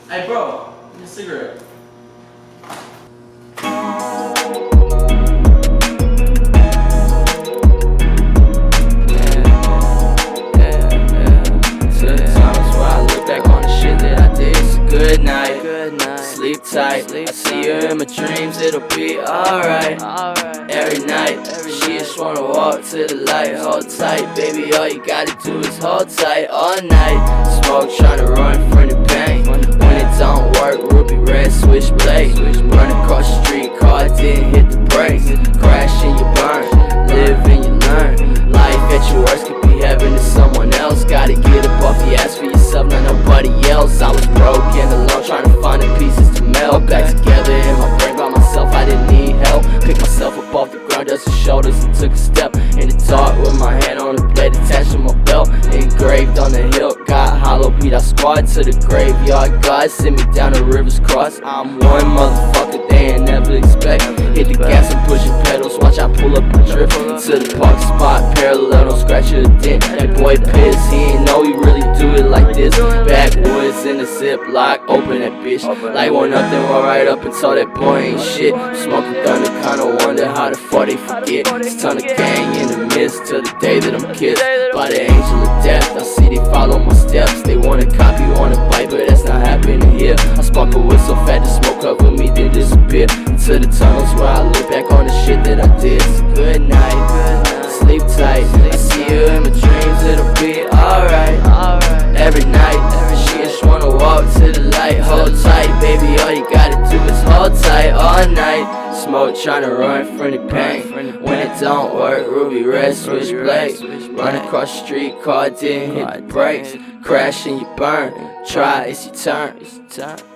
Hey bro, give me a cigarette. Good night, sleep tight. I see her in my dreams, it'll be alright. Every night, she just wanna walk to the light. Hold tight, baby, all you gotta do is hold tight all night. Smoke tryna run from the pain. When it don't work, ruby red switchblade. Run across the street, car didn't hit the brakes. Crash and you burn, live and you learn. Life at your worst could be heaven to someone else. Gotta get up off your ass for yourself, not nobody else. I was broken alone, trying to find the pieces to melt back together in my brain by myself. I didn't need help. Picked myself up off the ground, just the shoulders, and took a step in the dark with my hand on the blade attached to my belt, engraved on the hilt. Got hollow beat, I squad to the graveyard. God sent me down the river's cross. I'm one motherfucker they ain't never expect. Hit the gas and push the pedals, watch I pull up and drift to the park spot, parallel, don't scratch a dent. That boy pissed, he ain't know he really do it like this. Backwoods in the ziplock, open that bitch like one nothing, roll right up and tell that boy ain't shit. Smoking thunder, kinda wonder how the fuck they forget. It's ton of gang in the midst till the day that I'm kissed by the angel of death. I see they follow my steps, they wanna copy, wanna bite, but that's not happening here. I spark a whistle, fat the smoke up with me, then disappear to the tunnels where I look back on the shit that I did. So good night, sleep tight. I see you in my dreams, it'll be alright. Every night, she just wanna walk to the light. Hold tight, baby, all you gotta do is hold tight all night. Smoke tryna run from the pain. When it don't work, ruby red switchblade. Run across the street, car didn't hit the brakes. Crash and you burn, try, it's your turn.